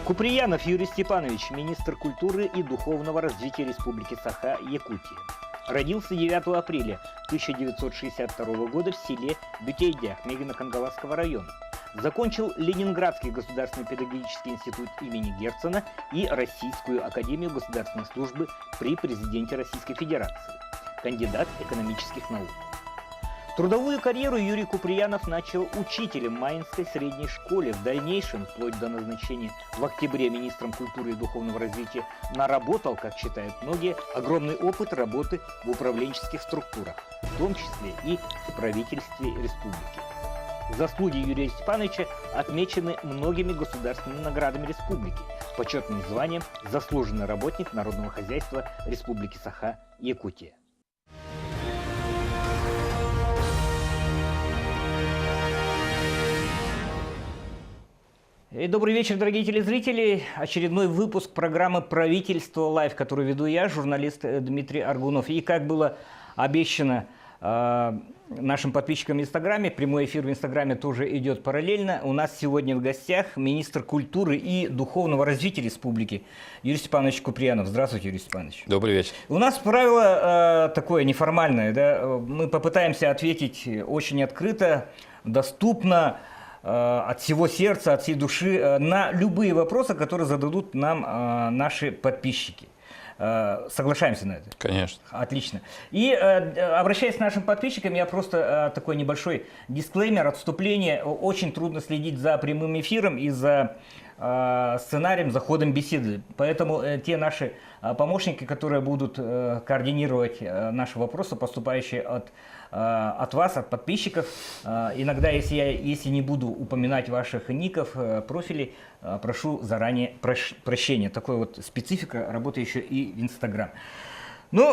Куприянов Юрий Степанович, министр культуры и духовного развития Республики Саха-Якутия. Родился 9 апреля 1962 года в селе Бютейдях Мегино-Кангаласского района. Закончил Ленинградский государственный педагогический институт имени Герцена и Российскую академию государственной службы при президенте Российской Федерации. Кандидат экономических наук. Трудовую карьеру Юрий Куприянов начал учителем Маинской средней школе. В дальнейшем, вплоть до назначения в октябре министром культуры и духовного развития, наработал, как считают многие, огромный опыт работы в управленческих структурах, в том числе и в правительстве республики. Заслуги Юрия Степановича отмечены многими государственными наградами республики, почетным званием «Заслуженный работник народного хозяйства Республики Саха-Якутия». Добрый вечер, дорогие телезрители. Очередной выпуск программы «Правительство Лайв», которую веду я, журналист Дмитрий Аргунов. И как было обещано нашим подписчикам в Инстаграме, прямой эфир в Инстаграме тоже идет параллельно. У нас сегодня в гостях министр культуры и духовного развития республики Юрий Степанович Куприянов. Здравствуйте, Юрий Степанович. Добрый вечер. У нас правило такое неформальное. Да? Мы попытаемся ответить очень открыто, доступно, от всего сердца, от всей души на любые вопросы, которые зададут нам наши подписчики. Соглашаемся на это? Конечно. Отлично. И обращаясь к нашим подписчикам, я просто такой небольшой дисклеймер, отступление. Очень трудно следить за прямым эфиром и за сценарием, за ходом беседы. Поэтому те наши помощники, которые будут координировать наши вопросы, поступающие от вас, от подписчиков. Иногда, если не буду упоминать ваших ников, профилей, прошу заранее прощения. Такая вот специфика работы еще и в Инстаграм. Ну,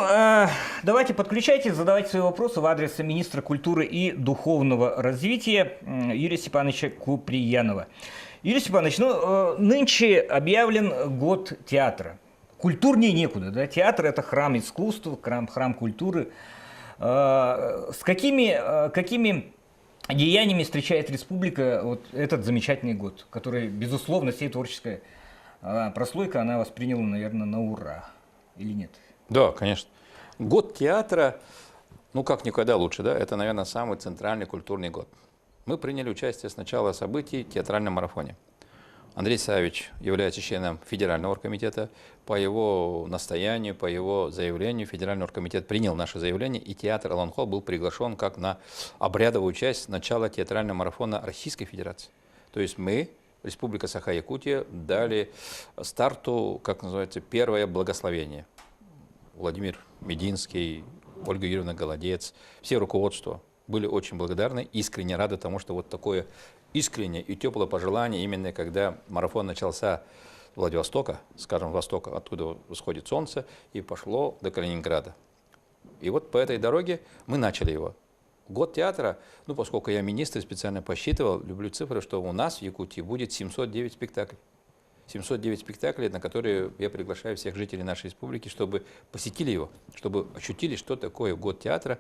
давайте подключайтесь, задавайте свои вопросы в адрес министра культуры и духовного развития Юрия Степановича Куприянова. Юрий Степанович, нынче объявлен год театра. Культурнее некуда, да? Театр – это храм искусства, храм культуры. С какими деяниями встречает республика вот этот замечательный год, который, безусловно, всей творческая прослойка, она восприняла, наверное, на ура, или нет? Да, конечно. Год театра, как никогда лучше, да? Это, наверное, самый центральный культурный год. Мы приняли участие с начала событий в театральном марафоне. Андрей Савич является членом Федерального оргкомитета. По его настоянию, по его заявлению, Федеральный оргкомитет принял наше заявление, и театр Алан-Холл был приглашен как на обрядовую часть начала театрального марафона Российской Федерации. То есть мы, Республика Саха-Якутия, дали старту, как называется, первое благословение. Владимир Мединский, Ольга Юрьевна Голодец, все руководство были очень благодарны, искренне рады тому, что вот такое искреннее и теплое пожелание, именно когда марафон начался с Владивостока, скажем, востока, откуда восходит солнце, и пошло до Калининграда. И вот по этой дороге мы начали его. Год театра, поскольку я министр, специально посчитывал, люблю цифры, что у нас в Якутии будет 709 спектаклей. 709 спектаклей, на которые я приглашаю всех жителей нашей республики, чтобы посетили его, чтобы ощутили, что такое год театра,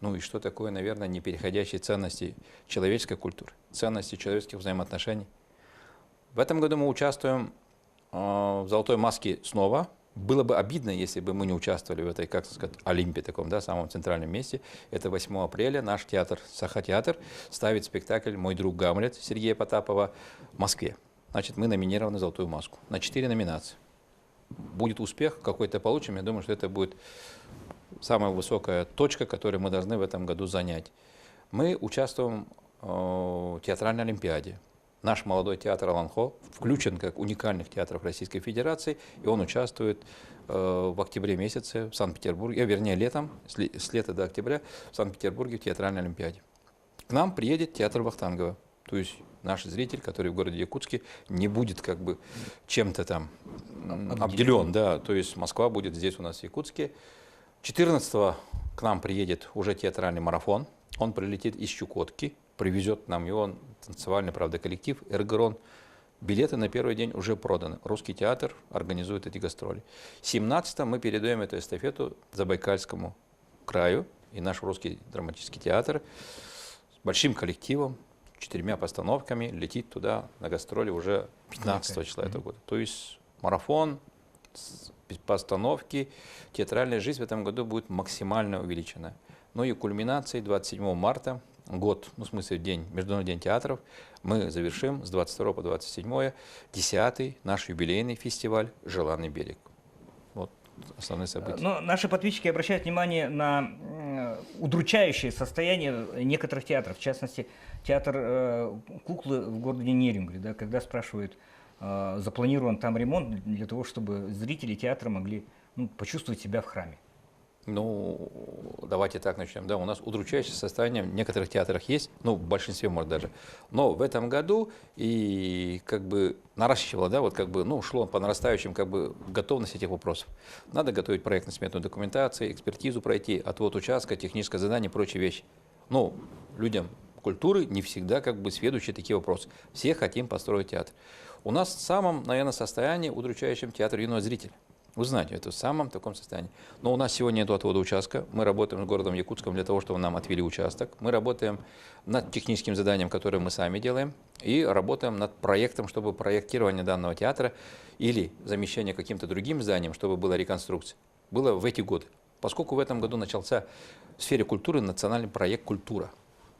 и что такое, наверное, непереходящие ценности человеческой культуры, ценности человеческих взаимоотношений. В этом году мы участвуем в «Золотой маске» снова. Было бы обидно, если бы мы не участвовали в этой, как сказать, Олимпе, таком, да, самом центральном месте. Это 8 апреля наш театр, Саха-театр, ставит спектакль «Мой друг Гамлет» Сергея Потапова в Москве. Значит, мы номинированы на «Золотую маску» на 4 номинации. Будет успех, какой-то получим, я думаю, что это будет самая высокая точка, которую мы должны в этом году занять. Мы участвуем в театральной олимпиаде. Наш молодой театр Алан-Холл включен как уникальных театров Российской Федерации, и он участвует в октябре месяце в Санкт-Петербурге, вернее летом, с лета до октября в Санкт-Петербурге в театральной олимпиаде. К нам приедет театр Вахтангова, то есть наш зритель, который в городе Якутске, не будет как бы чем-то там обделен, да, то есть Москва будет здесь у нас в Якутске. 14-го к нам приедет уже театральный марафон. Он прилетит из Чукотки, привезет нам его танцевальный, правда, коллектив «Эргерон». Билеты на первый день уже проданы. Русский театр организует эти гастроли. 17-го мы передаем эту эстафету Забайкальскому краю. И наш русский драматический театр с большим коллективом, 4 постановками летит туда на гастроли уже 15 числа этого года. То есть марафон, постановки, театральная жизнь в этом году будет максимально увеличена. Ну и кульминацией 27 марта, год, ну в смысле день, Международный день театров, мы завершим с 22 по 27 10-й наш юбилейный фестиваль «Желанный берег». Вот основные события. Но наши подписчики обращают внимание на удручающее состояние некоторых театров, в частности, театр куклы в городе Нерюнгри, да, когда спрашивают, запланирован там ремонт для того, чтобы зрители театра могли почувствовать себя в храме. Ну, давайте так начнем. Да, у нас удручающее состояние в некоторых театрах есть, ну, в большинстве, может, даже. Но в этом году и как бы наращивало, да, вот как бы, ну, шло по нарастающим как бы готовность этих вопросов. Надо готовить проектно-сметную документацию, экспертизу пройти, отвод участка, техническое задание и прочие вещи. Ну, людям культуры не всегда как бы сведущие такие вопросы. Все хотим построить театр. У нас в самом, наверное, состоянии удручающем театр юного зрителя. Вы знаете, это в самом таком состоянии. Но у нас сегодня нет отвода участка. Мы работаем с городом Якутском для того, чтобы нам отвели участок. Мы работаем над техническим заданием, которое мы сами делаем. И работаем над проектом, чтобы проектирование данного театра или замещение каким-то другим зданием, чтобы была реконструкция, было в эти годы. Поскольку в этом году начался в сфере культуры национальный проект «Культура».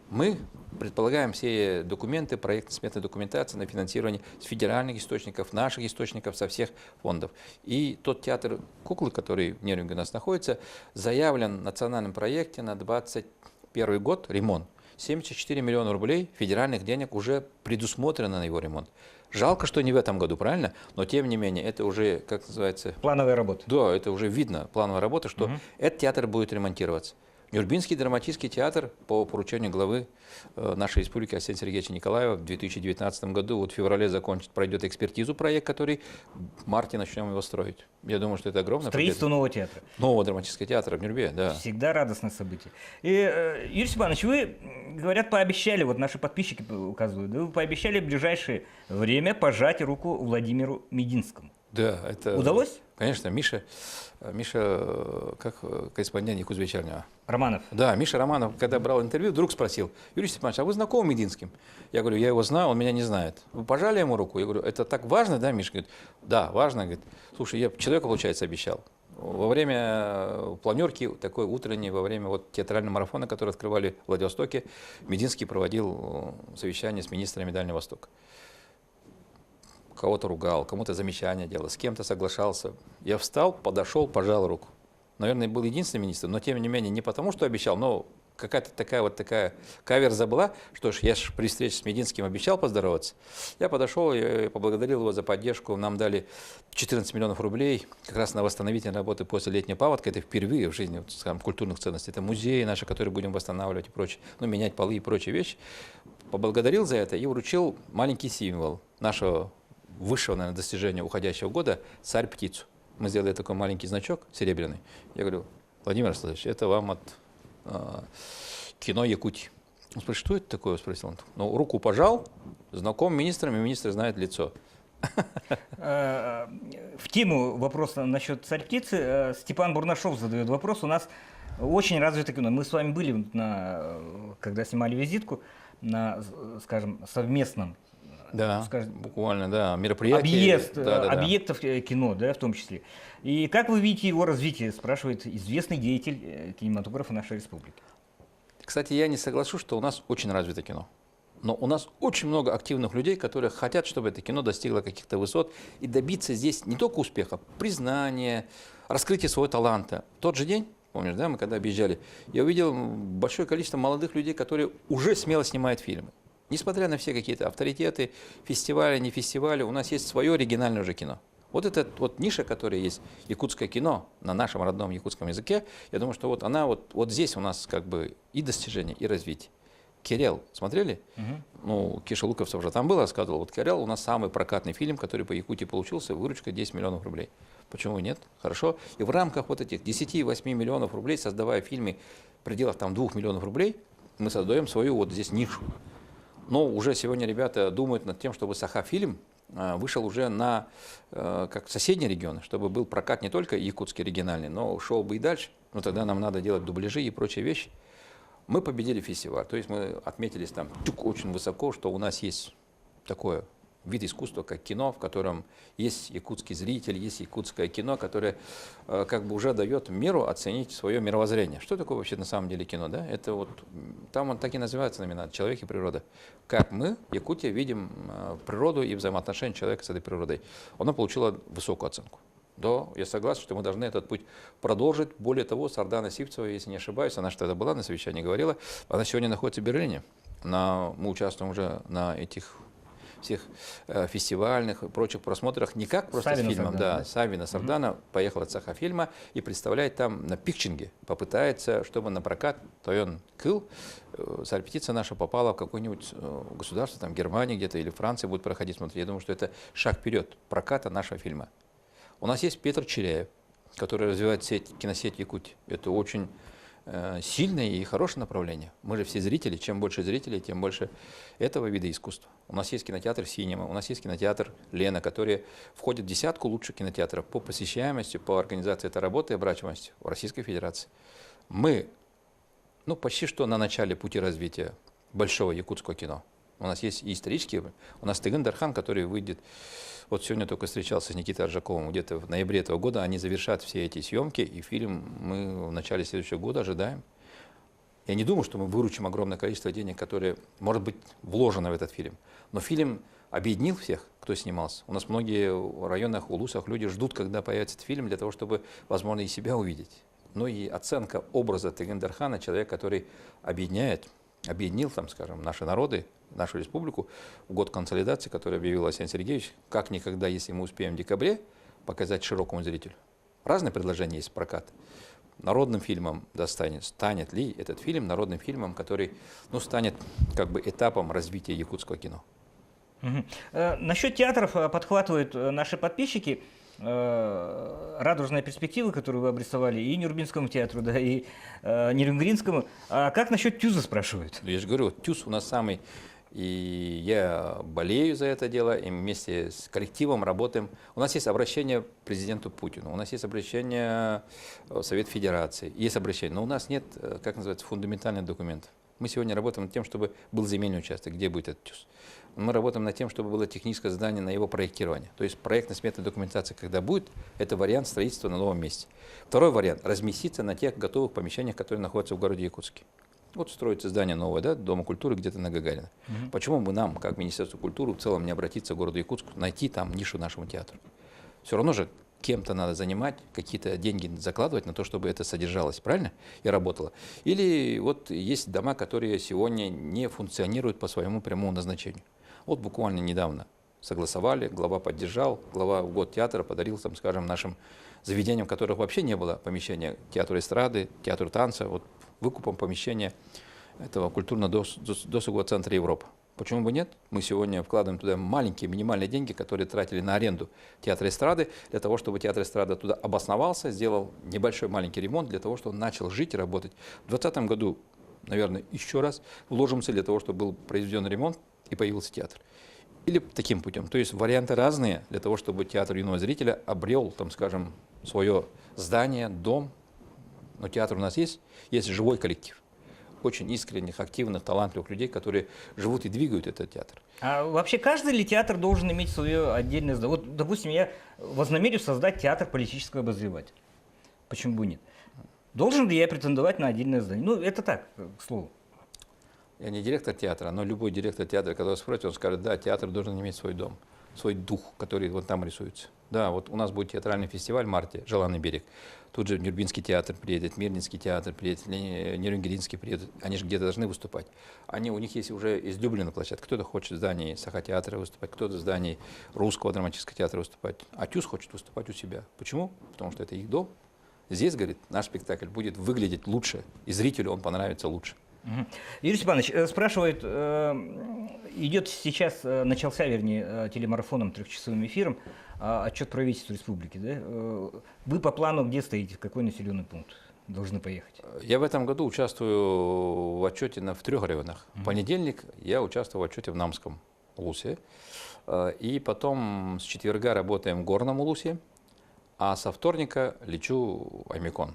Мы предполагаем все документы, проектно-сметной документации на финансирование с федеральных источников, наших источников, со всех фондов. И тот театр куклы, который в Нерюнге у нас находится, заявлен в национальном проекте на 2021 год ремонт. 74 миллиона рублей федеральных денег уже предусмотрено на его ремонт. Жалко, что не в этом году, правильно? Но тем не менее, это уже, как называется... Плановая работа. Да, это уже видно, плановая работа, что этот театр будет ремонтироваться. Нюрнбергский драматический театр по поручению главы нашей республики Арсения Сергеевича Николаева в 2019 году, вот в феврале пройдет экспертизу проект, который в марте начнем его строить. Я думаю, что это огромное строительство нового театра. Нового драматического театра в Нюрнберге, да. Всегда радостное событие. И, Юрий Степанович, вы, говорят, пообещали, вот наши подписчики указывают, вы пообещали в ближайшее время пожать руку Владимиру Мединскому. Да, это... Удалось? Конечно, Миша, как корреспондент «Якутс-Вечернего». Романов. Да, Миша Романов, когда брал интервью, вдруг спросил: Юрий Степанович, а вы знакомы с Мединским? Я говорю, я его знаю, он меня не знает. Вы пожали ему руку? Я говорю, это так важно, да, Миша? Говорит, да, важно. Говорит, слушай, я человеку, получается, обещал. Во время планерки такой утренней, во время вот театрального марафона, который открывали в Владивостоке, Мединский проводил совещание с министрами Дальнего Востока. Кого-то ругал, кому-то замечания делал, с кем-то соглашался. Я встал, подошел, пожал руку. Наверное, был единственный министр, но тем не менее, не потому, что обещал, но какая-то такая каверза была, что ж, я ж при встрече с Мединским обещал поздороваться. Я подошел и поблагодарил его за поддержку. Нам дали 14 миллионов рублей как раз на восстановительные работы после летнего паводка. Это впервые в жизни, скажем, культурных ценностей. Это музеи наши, которые будем восстанавливать и прочее, ну, менять полы и прочие вещи. Поблагодарил за это и вручил маленький символ нашего высшего, наверное, достижения уходящего года — царь-птицу. Мы сделали такой маленький значок серебряный. Я говорю, Владимир Александрович, это вам от кино Якутии. Он спрашивает, что это такое? Спросил он. Ну, руку пожал, знаком министром, и министр знает лицо. В тему вопроса насчет царь-птицы Степан Бурнашов задает вопрос. У нас очень развито кино. Мы с вами были, когда снимали визитку, на, скажем, совместном, да, скажем, буквально, да, мероприятие. Объектов кино, да, в том числе. И как вы видите его развитие, спрашивает известный деятель кинематографа нашей республики. Кстати, я не соглашусь, что у нас очень развито кино. Но у нас очень много активных людей, которые хотят, чтобы это кино достигло каких-то высот и добиться здесь не только успеха, признания, раскрытия своего таланта. В тот же день, помнишь, да, мы когда объезжали, я увидел большое количество молодых людей, которые уже смело снимают фильмы. Несмотря на все какие-то авторитеты, фестивали, не фестивали, у нас есть свое оригинальное уже кино. Вот эта вот ниша, которая есть, якутское кино на нашем родном якутском языке, я думаю, что вот она вот здесь у нас как бы и достижение, и развитие. «Кирелл» смотрели? Ну, Киша Луковцев уже там был, рассказывал. Вот «Кирелл» у нас самый прокатный фильм, который по Якутии получился, выручка 10 миллионов рублей. Почему нет? Хорошо. И в рамках вот этих 10-8 миллионов рублей, создавая фильмы в пределах там 2 миллионов рублей, мы создаем свою вот здесь нишу. Но уже сегодня ребята думают над тем, чтобы Саха-фильм вышел уже на как соседние регионы, чтобы был прокат не только якутский оригинальный, но шел бы и дальше. Но тогда нам надо делать дубляжи и прочие вещи. Мы победили фестиваль, то есть мы отметились там очень высоко, что у нас есть такое вид искусства, как кино, в котором есть якутский зритель, есть якутское кино, которое как бы уже дает миру оценить свое мировоззрение. Что такое вообще на самом деле кино? Да? Это вот, там он так и называется номинат «Человек и природа». Как мы, Якутия, видим природу и взаимоотношения человека с этой природой. Оно получило высокую оценку. Да, я согласен, что мы должны этот путь продолжить. Более того, Сардана Сивцева, если не ошибаюсь, она что-то была на совещании, говорила, она сегодня находится в Берлине. Мы участвуем уже на этих всех фестивальных и прочих просмотрах, не как просто Савина с фильмом, Сардана, да, Савина Сардана поехала от Сахафильма и представляет там на питчинге, попытается, чтобы на прокат Тойон Кыл, репетиция наша попала в какое-нибудь государство, там Германия где-то или Франция будет проходить смотреть. Я думаю, что это шаг вперед проката нашего фильма. У нас есть Петр Черяев, который развивает киносеть Якутии. Это очень сильное и хорошее направление. Мы же все зрители, чем больше зрителей, тем больше этого вида искусства. У нас есть кинотеатр «Синема», у нас есть кинотеатр «Лена», который входит в десятку лучших кинотеатров по посещаемости, по организации этой работы и оборачиваемости в Российской Федерации. Мы, почти что на начале пути развития большого якутского кино. У нас есть и исторические, у нас Тыгын Дархан, который выйдет, вот сегодня только встречался с Никитой Аржаковым, где-то в ноябре этого года они завершат все эти съемки, и фильм мы в начале следующего года ожидаем. Я не думаю, что мы выручим огромное количество денег, которые, может быть, вложено в этот фильм, но фильм объединил всех, кто снимался. У нас многие в районах, улусах люди ждут, когда появится этот фильм, для того, чтобы, возможно, и себя увидеть. Но и оценка образа Тыгын Дархана, человек, который объединил, там, скажем, наши народы, нашу республику в год консолидации, который объявил Асен Сергеевич, как никогда, если мы успеем в декабре показать широкому зрителю. Разные предложения есть в прокат. Народным фильмом станет ли этот фильм народным фильмом, который станет как бы этапом развития якутского кино. Насчет театров подхватывают наши подписчики. Радужные перспективы, которые вы обрисовали, и Нюрнбергскому театру, да, и Нерюнгринскому. А как насчет ТЮЗа, спрашивают? Я же говорю, ТЮЗ у нас самый, и я болею за это дело, и вместе с коллективом работаем. У нас есть обращение к президенту Путину, у нас есть обращение в Совет Федерации, есть обращение, но у нас нет, как называется, фундаментальных документов. Мы сегодня работаем над тем, чтобы был земельный участок, где будет этот ТЮЗ. Мы работаем над тем, чтобы было техническое задание на его проектирование. То есть проектно-сметная документация, когда будет, это вариант строительства на новом месте. Второй вариант – разместиться на тех готовых помещениях, которые находятся в городе Якутске. Вот строится здание новое, да, Дома культуры где-то на Гагарина. Почему бы нам, как Министерство культуры, в целом не обратиться к городу Якутску, найти там нишу нашему театру? Все равно же кем-то надо занимать, какие-то деньги закладывать на то, чтобы это содержалось, правильно? И работало. Или вот есть дома, которые сегодня не функционируют по своему прямому назначению. Вот буквально недавно согласовали, глава поддержал, глава в год театра подарил, там, скажем, нашим заведениям, в которых вообще не было помещения театра эстрады, театра танца, вот выкупом помещения этого культурно-досугового центра Европа. Почему бы нет? Мы сегодня вкладываем туда маленькие, минимальные деньги, которые тратили на аренду театра эстрады, для того, чтобы театр эстрады туда обосновался, сделал небольшой маленький ремонт, для того, чтобы он начал жить и работать. В 2020 году, наверное, еще раз вложимся для того, чтобы был произведен ремонт и появился театр. Или таким путем. То есть варианты разные для того, чтобы театр юного зрителя обрел, там, скажем, свое здание, дом. Но театр у нас есть живой коллектив. Очень искренних, активных, талантливых людей, которые живут и двигают этот театр. А вообще каждый ли театр должен иметь свое отдельное здание? Вот, допустим, я вознамерюсь создать театр политического обозревателя. Почему бы нет? Должен ли я претендовать на отдельное здание? Ну, это так, к слову. Я не директор театра, но любой директор театра, когда спросит, он скажет, да, театр должен иметь свой дом, свой дух, который вот там рисуется. Да, вот у нас будет театральный фестиваль в марте, «Желанный берег». Тут же Нюрнбергский театр приедет, Мирнинский театр приедет, Нерюнгринский приедет. Они же где-то должны выступать. У них есть уже излюбленная площадка. Кто-то хочет в здании Саха-театра выступать, кто-то в здании Русского драматического театра выступать. А ТЮЗ хочет выступать у себя. Почему? Потому что это их дом. Здесь, говорит, наш спектакль будет выглядеть лучше, и зрителю он понравится лучше. Юрий Степанович, спрашивает, начался, телемарафоном трехчасовым эфиром отчет правительства республики. Да? Вы по плану где стоите, в какой населенный пункт должны поехать? Я в этом году участвую в отчете в 3 районах. В понедельник я участвую в отчете в Намском улусе. И потом с четверга работаем в Горном улусе, а со вторника лечу в Аймекон.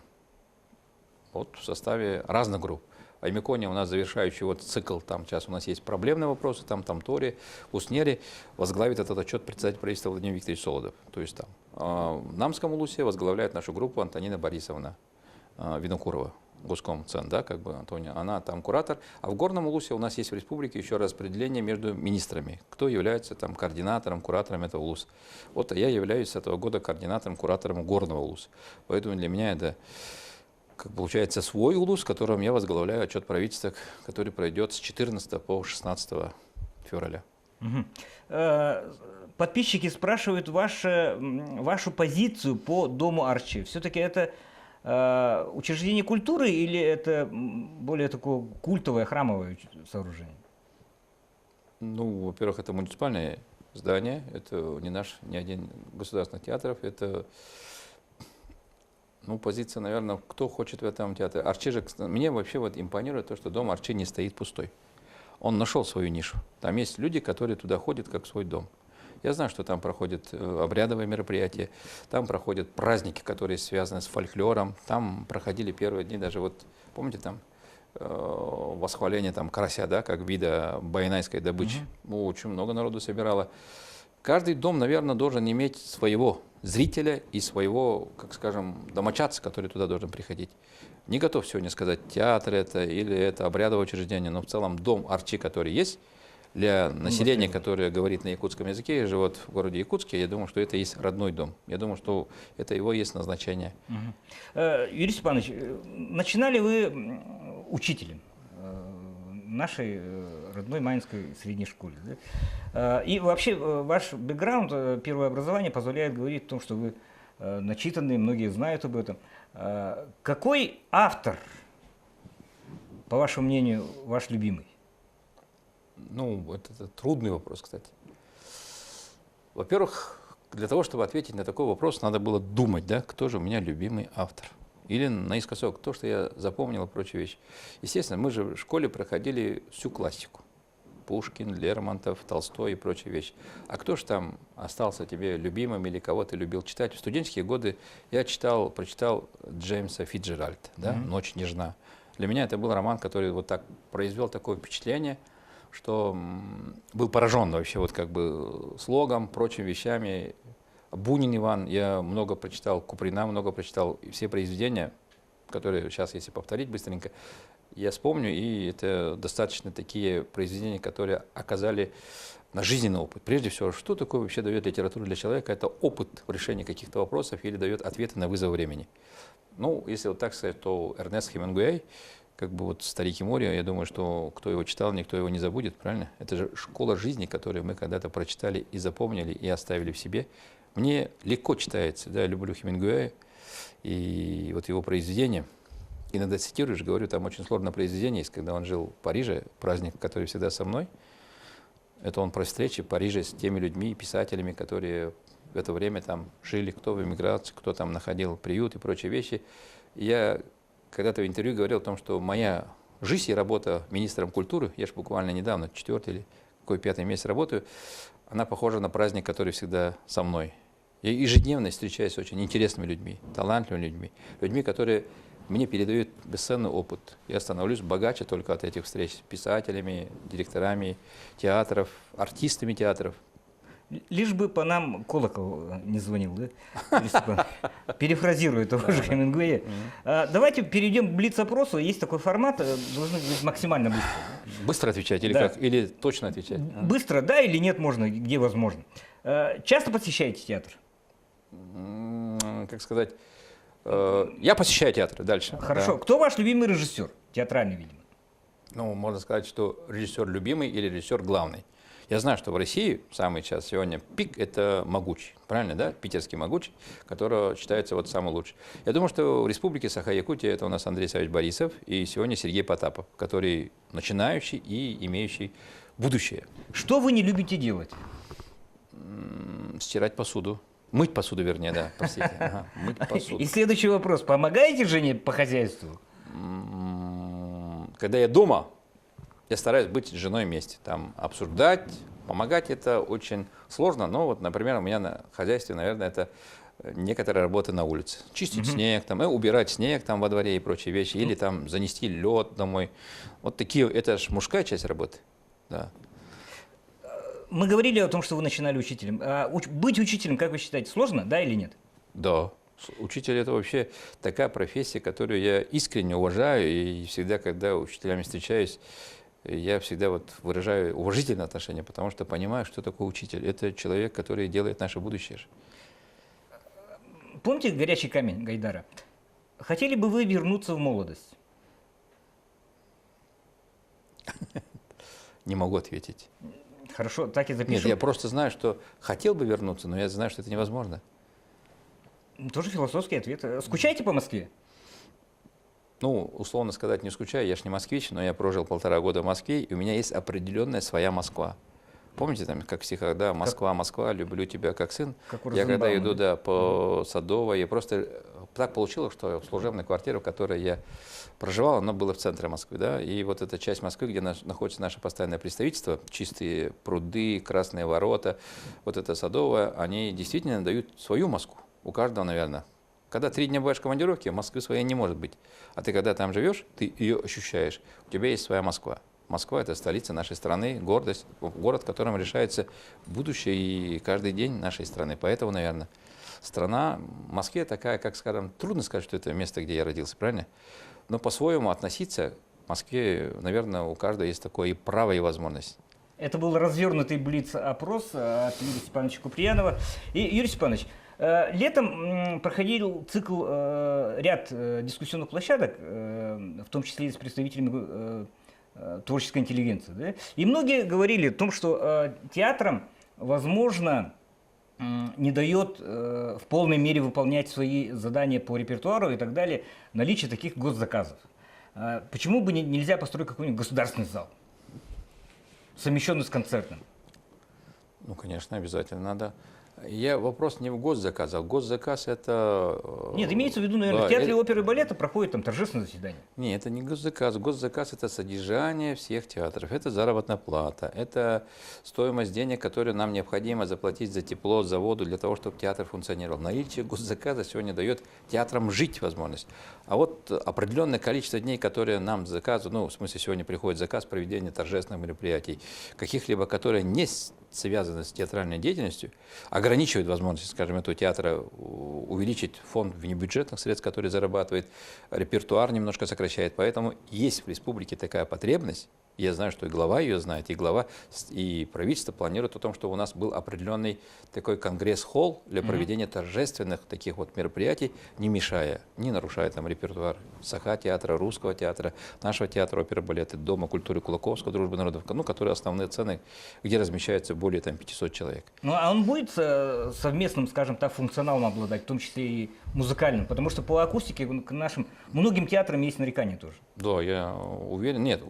вот в составе разных групп. А Аймиконе у нас завершающий вот цикл, там сейчас у нас есть проблемные вопросы, там Торе, Уснери, возглавит этот отчет председатель правительства Владимир Викторович Солодов. То есть там в Намском улусе возглавляет нашу группу Антонина Борисовна Винокурова, Госкомцен, да, как бы Антония, она там куратор. А в Горном улусе у нас есть в республике еще распределение между министрами, кто является там координатором, куратором этого улуса. Вот я являюсь с этого года координатором, куратором Горного улуса. Поэтому для меня это, как получается, свой улус, в котором я возглавляю отчет правительства, который пройдет с 14 по 16 февраля. Подписчики спрашивают вашу позицию по Дому Арчи. Все-таки это учреждение культуры или это более такое культовое, храмовое сооружение? Ну, во-первых, это муниципальное здание, это не наш, ни один государственных театров, это, ну, позиция, наверное, кто хочет в этом театре. Арчи же, мне вообще вот импонирует то, что дом Арчи не стоит пустой. Он нашел свою нишу. Там есть люди, которые туда ходят как в свой дом. Я знаю, что там проходят обрядовые мероприятия, там проходят праздники, которые связаны с фольклором. Там проходили первые дни, даже вот, помните, там восхваление там карася, да, как вида байнайской добычи. Очень много народу собирало. Каждый дом, наверное, должен иметь своего зрителя и своего, как скажем, домочадца, который туда должен приходить. Не готов сегодня сказать, театр это или это обрядовое учреждение, но в целом дом Арчи, который есть, для населения, которое говорит на якутском языке и живет в городе Якутске, я думаю, что это есть родной дом. Я думаю, что это его есть назначение. Юрий Степанович, начинали вы учителем нашей родной Маинской средней школе. Да? И вообще ваш бэкграунд, первое образование позволяет говорить о том, что вы начитанные, многие знают об этом. Какой автор, по вашему мнению, ваш любимый? Ну, это трудный вопрос, кстати. Во-первых, для того, чтобы ответить на такой вопрос, надо было думать, да, кто же у меня любимый автор. Или наискосок, то, что я запомнил и прочие вещи. Естественно, мы же в школе проходили всю классику. Пушкин, Лермонтов, Толстой и прочие вещи. А кто же там остался тебе любимым или кого ты любил читать? В студенческие годы я прочитал Джеймса Фицджеральда, да, «Ночь нежна». Для меня это был роман, который вот так произвел такое впечатление, что был поражен вообще вот как бы слогом, прочими вещами. Бунин Иван, я много прочитал, Куприна много прочитал, и все произведения, которые сейчас, если повторить быстренько, я вспомню, и это достаточно такие произведения, которые оказали на жизненный опыт. Прежде всего, что такое вообще дает литература для человека? Это опыт в решении каких-то вопросов или дает ответы на вызов времени. Ну, если вот так сказать, то Эрнест Хемингуэй, как бы вот «Старики моря», я думаю, что кто его читал, никто его не забудет, правильно? Это же школа жизни, которую мы когда-то прочитали и запомнили, и оставили в себе. Мне легко читается, да, я люблю Хемингуэя, и вот его произведения. Иногда цитируешь, говорю, там очень сложное произведение есть, когда он жил в Париже, праздник, который всегда со мной. Это он про встречи в Париже с теми людьми, писателями, которые в это время там жили, кто в эмиграции, кто там находил приют и прочие вещи. И я когда-то в интервью говорил о том, что моя жизнь и работа министром культуры, я же буквально недавно, 4-й или какой 5-й месяц работаю, она похожа на праздник, который всегда со мной. Я ежедневно встречаюсь с очень интересными людьми, талантливыми людьми, людьми, которые мне передают бесценный опыт. Я становлюсь богаче только от этих встреч с писателями, директорами театров, артистами театров. Лишь бы по нам колокол не звонил, да? Перефразирую того же Хемингуэя. Давайте перейдем к блиц-опросу. Есть такой формат, должны быть максимально быстро. Быстро отвечать или Да. как? Или точно отвечать? Быстро, да или нет, можно, где возможно. Часто посещаете театр? Как сказать? Я посещаю театры. Дальше. Хорошо. Да. Кто ваш любимый режиссер? Театральный, видимо. Ну, можно сказать, что режиссер любимый или режиссер главный. Я знаю, что в России самый сейчас сегодня пик – это Могучий, правильно, да? Питерский Могучий, который считается вот самый лучший. Я думаю, что в республике Саха-Якутия это у нас Андрей Савич Борисов и сегодня Сергей Потапов, который начинающий и имеющий будущее. Что вы не любите делать? Стирать посуду. Мыть посуду, вернее, да, простите. Ага, мыть посуду. И следующий вопрос. Помогаете жене по хозяйству? Когда я дома, я стараюсь быть с женой вместе, там, обсуждать, помогать это очень сложно, но вот, например, у меня на хозяйстве, наверное, это некоторые работы на улице. Чистить снег, там, убирать снег там во дворе и прочие вещи, или там занести лед домой. Вот такие, это же мужская часть работы. Да. Мы говорили о том, что вы начинали учителем. Быть учителем, как вы считаете, сложно, да или нет? Да. Учитель – это вообще такая профессия, которую я искренне уважаю, и всегда, когда учителями встречаюсь, я всегда вот выражаю уважительное отношение, потому что понимаю, что такое учитель. Это человек, который делает наше будущее. Помните «Горячий камень» Гайдара? Хотели бы вы вернуться в молодость? Не могу ответить. Хорошо, так и запишу. Нет, я просто знаю, что хотел бы вернуться, но я знаю, что это невозможно. Тоже философский ответ. Скучаете по Москве? Ну, условно сказать, не скучаю, я ж не москвич, но я прожил 1,5 года в Москве, и у меня есть определенная своя Москва. Помните, там, как в стихах, да, «Москва, Москва, люблю тебя как сын». Как у Я когда Розенбаума, иду, да? да, по Садовой, я просто так получилось, что в служебной квартире, в которой я проживал, она была в центре Москвы, да, и вот эта часть Москвы, где находится наше постоянное представительство, чистые пруды, красные ворота, вот эта Садовая, они действительно дают свою Москву. У каждого, наверное. Когда 3 дня бываешь в командировке, Москвы своей не может быть. А ты когда там живешь, ты ее ощущаешь. У тебя есть своя Москва. Москва – это столица нашей страны, гордость, город, в котором решается будущее и каждый день нашей страны. Поэтому, наверное, страна в Москве такая, как, скажем, трудно сказать, что это место, где я родился, правильно? Но по-своему относиться к Москве, наверное, у каждого есть такое и право, и возможность. Это был развернутый блиц-опрос от Юрия Степановича Куприянова. И, Юрий Степанович, летом проходил цикл, ряд дискуссионных площадок, в том числе и с представителями творческой интеллигенции. Да? И многие говорили о том, что театрам, возможно, не дает в полной мере выполнять свои задания по репертуару и так далее наличие таких госзаказов. Почему бы нельзя построить какой-нибудь государственный зал, совмещенный с концертом? Ну, конечно, обязательно надо. Вопрос не в госзаказ, а госзаказ это… Нет, имеется в виду, наверное, да, в театре оперы и балета проходит там торжественное заседание. Нет, это не госзаказ. Госзаказ – это содержание всех театров, это заработная плата, это стоимость денег, которые нам необходимо заплатить за тепло, за воду, для того, чтобы театр функционировал. Наличие госзаказа сегодня дает театрам жить возможность. А вот определенное количество дней, которые нам заказывают, ну, в смысле, сегодня приходит заказ проведения торжественных мероприятий, каких-либо, которые не связаны с театральной деятельностью, ограничивает возможность, скажем, этого театра увеличить фонд внебюджетных средств, который зарабатывает, репертуар немножко сокращает. Поэтому есть в республике такая потребность. Я знаю, что и глава ее знает, и глава, и правительство планирует о том, что у нас был определенный такой конгресс-холл для проведения торжественных таких вот мероприятий, не мешая, не нарушая там репертуар Саха-театра, Русского театра, нашего театра оперы и балета, Дома культуры Кулаковского, Дружбы народов, ну, которые основные цены, где размещается более там 500 человек. Ну, а он будет совместным, скажем так, функционалом обладать, в том числе и музыкальным? Потому что по акустике к нашим многим театрам есть нарекания тоже. Да, я уверен. Нет,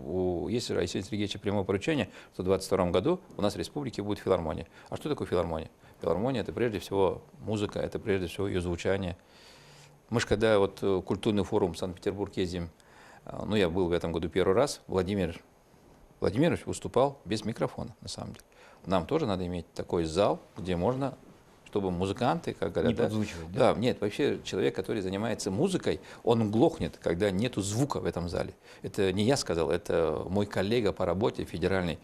есть у Алексея Сергеевича прямое поручение, что в 2022 году у нас в республике будет филармония. А что такое филармония? Филармония – это прежде всего музыка, это прежде всего ее звучание. Мы же когда вот культурный форум в Санкт-Петербург ездим, ну я был в этом году первый раз, Владимир Владимирович выступал без микрофона, на самом деле. Нам тоже надо иметь такой зал, где можно, чтобы музыканты, как говорят, Не подзвучивать, да? Да, нет, вообще человек, который занимается музыкой, он глохнет, когда нету звука в этом зале. Это не я сказал, это мой коллега по работе, федеральный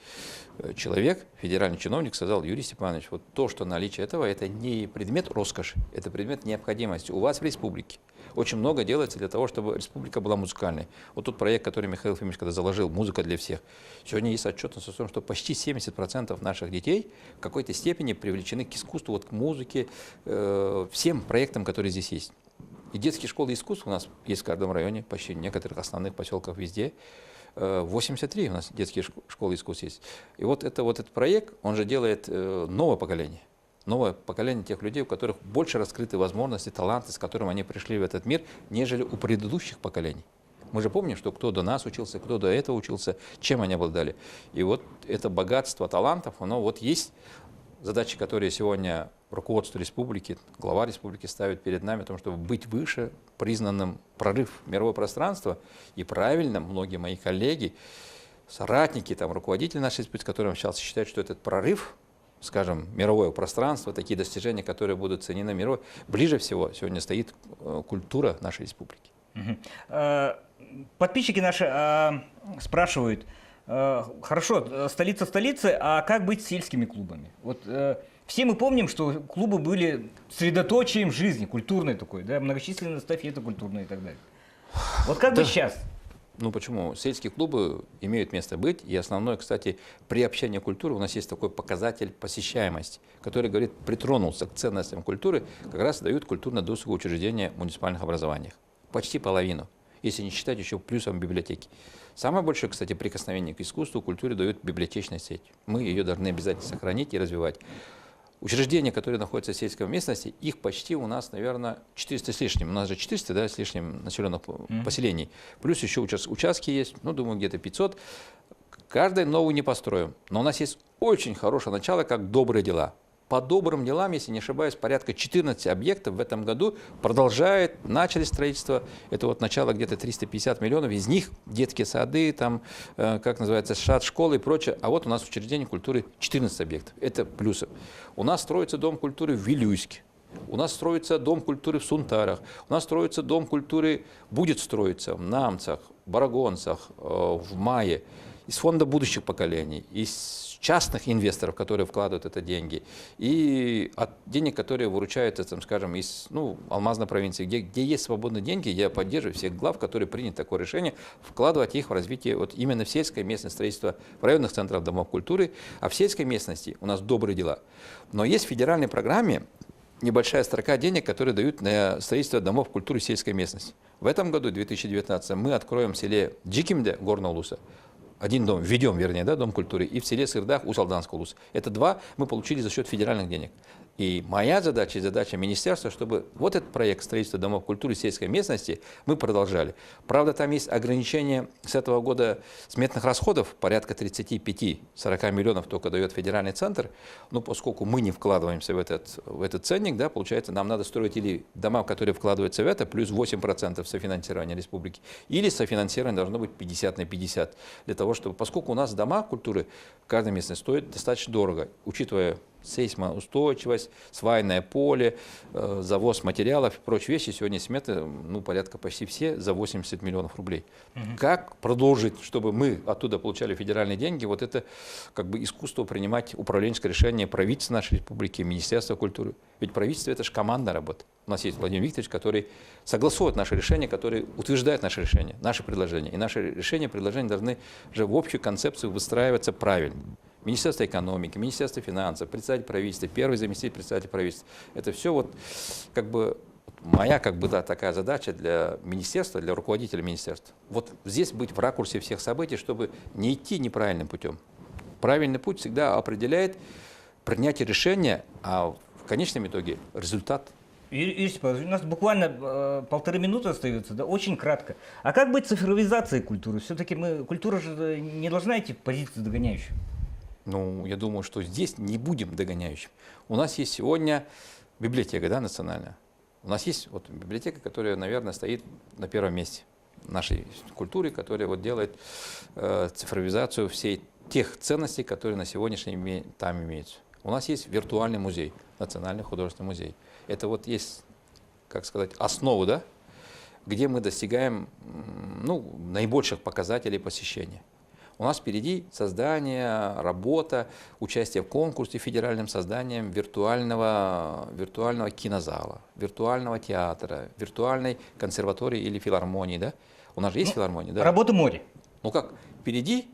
человек, федеральный чиновник сказал: Юрий Степанович, вот то, что наличие этого, это не предмет роскоши, это предмет необходимости. У вас в республике очень много делается для того, чтобы республика была музыкальной. Вот тот проект, который Михаил Ефимович когда заложил, «Музыка для всех». Сегодня есть отчетность о том, что почти 70% наших детей в какой-то степени привлечены к искусству, вот к музыке, всем проектам, которые здесь есть. И детские школы искусств у нас есть в каждом районе, почти в некоторых основных поселках везде. 83 у нас детские школы искусств есть. И вот этот проект, он же делает новое поколение. Новое поколение тех людей, у которых больше раскрыты возможности, таланты, с которыми они пришли в этот мир, нежели у предыдущих поколений. Мы же помним, что кто до нас учился, кто до этого учился, чем они обладали. И вот это богатство талантов, оно вот есть задачи, которые сегодня руководство республики, глава республики ставит перед нами, о том, чтобы быть выше, признанным прорыв мирового пространства. И правильно, многие мои коллеги, соратники, там, руководители нашей республики, с которыми общался, считают, что этот прорыв скажем, мировое пространство, такие достижения, которые будут ценены мировой. Ближе всего сегодня стоит культура нашей республики. Подписчики наши спрашивают, хорошо, столица столицы, а как быть с сельскими клубами? Вот все мы помним, что клубы были средоточием жизни, культурной такой, да, многочисленные эстафеты культурные и так далее. Вот как быть сейчас? Ну почему? Сельские клубы имеют место быть. И основное, кстати, приобщение культуры, у нас есть такой показатель посещаемости, который говорит, притронулся к ценностям культуры, как раз дают культурно-досуговые учреждения в муниципальных образованиях. Почти половину, если не считать еще плюсом библиотеки. Самое большое, кстати, прикосновение к искусству, культуре дает библиотечная сеть. Мы ее должны обязательно сохранить и развивать. Учреждения, которые находятся в сельской местности, их почти у нас, наверное, 400 с лишним. У нас же 400, да, с лишним населенных поселений. Плюс еще участки есть, ну, думаю, где-то 500. Каждый новый не построим. Но у нас есть очень хорошее начало, как добрые дела. По добрым делам, если не ошибаюсь, порядка 14 объектов в этом году начали строительство. Это вот начало где-то 350 миллионов. Из них детские сады, там, как называется, сад, школы и прочее. А вот у нас учреждение культуры 14 объектов. Это плюсы. У нас строится дом культуры в Вилюйске. У нас строится дом культуры в Сунтарах. У нас строится дом культуры, будет строиться в Намцах, Барагонцах, в Мае. Из фонда будущих поколений, из частных инвесторов, которые вкладывают это деньги, и от денег, которые выручаются, там, скажем, из алмазной провинции, где есть свободные деньги, я поддерживаю всех глав, которые приняли такое решение, вкладывать их в развитие вот именно в сельской местности строительства в районных центрах домов культуры, а в сельской местности у нас добрые дела. Но есть в федеральной программе небольшая строка денег, которые дают на строительство домов культуры в сельской местности. В этом году, 2019, мы откроем в селе Джикимде, Горного Луса, один дом, введем, вернее, да, дом культуры, и в селе Сырдах у Салданского Луса. Это два мы получили за счет федеральных денег. И моя задача и задача министерства, чтобы вот этот проект строительства домов культуры в сельской местности мы продолжали. Правда, там есть ограничение с этого года сметных расходов, порядка 35-40 миллионов только дает федеральный центр. Но поскольку мы не вкладываемся в этот ценник, да, получается, нам надо строить или дома, которые вкладываются в это, плюс 8% софинансирования республики, или софинансирование должно быть 50 на 50. Для того, чтобы, поскольку у нас дома культуры в каждой местности стоят достаточно дорого, учитывая сейсмоустойчивость, свайное поле, завоз материалов и прочие вещи. Сегодня сметы, порядка почти все за 80 миллионов рублей. Как продолжить, чтобы мы оттуда получали федеральные деньги? Вот это как бы искусство принимать управленческое решение правительства нашей республики, Министерства культуры. Ведь правительство – это же командная работа. У нас есть Владимир Викторович, который согласует наши решения, который утверждает наши решения, наши предложения. И наши решения, предложения должны же в общую концепцию выстраиваться правильно. Министерство экономики, Министерство финансов, председатель правительства, первый заместитель председателя правительства. Это все вот как бы моя такая задача для министерства, для руководителя министерства. Вот здесь быть в ракурсе всех событий, чтобы не идти неправильным путем. Правильный путь всегда определяет принятие решения, а в конечном итоге результат. Юрий Степанович, у нас буквально 1,5 минуты остается, да, очень кратко. А как быть с цифровизацией культуры? Все-таки культура же не должна идти в позицию догоняющую. Я думаю, что здесь не будем догоняющим. У нас есть сегодня библиотека, да, национальная. У нас есть вот библиотека, которая, наверное, стоит на первом месте нашей культуры, которая вот делает цифровизацию всей тех ценностей, которые на сегодняшний день там имеются. У нас есть виртуальный музей, Национальный художественный музей. Это вот есть, как сказать, основа, да, где мы достигаем наибольших показателей посещения. У нас впереди создание, работа, участие в конкурсе федеральным созданием виртуального кинозала, виртуального театра, виртуальной консерватории или филармонии. Да? У нас же есть филармония. Да? Работа море. Впереди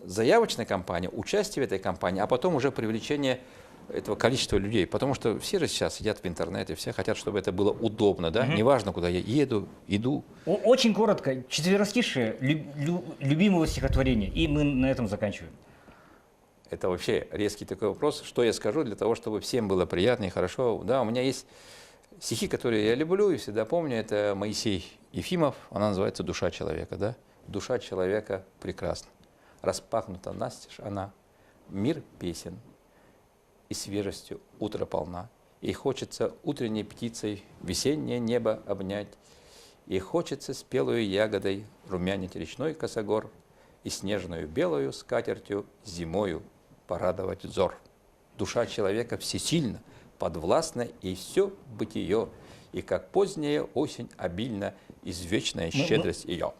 заявочная кампания, участие в этой кампании, а потом уже привлечение этого количества людей. Потому что все же сейчас сидят в интернете, все хотят, чтобы это было удобно. Да? Неважно, куда я иду. Очень коротко, четверостишие любимого стихотворения, и мы на этом заканчиваем. Это вообще резкий такой вопрос. Что я скажу для того, чтобы всем было приятно и хорошо? Да, у меня есть стихи, которые я люблю и всегда помню. Это Моисей Ефимов, она называется «Душа человека». Да? Душа человека прекрасна. Распахнута настежь она, мир песен, и свежестью утро полна. И хочется утренней птицей весеннее небо обнять, и хочется спелую ягодой румянить речной косогор, и снежную белую скатертью зимою порадовать взор. душа человека всесильна, подвластна и все бытие, и как поздняя осень обильна, извечная щедрость ее.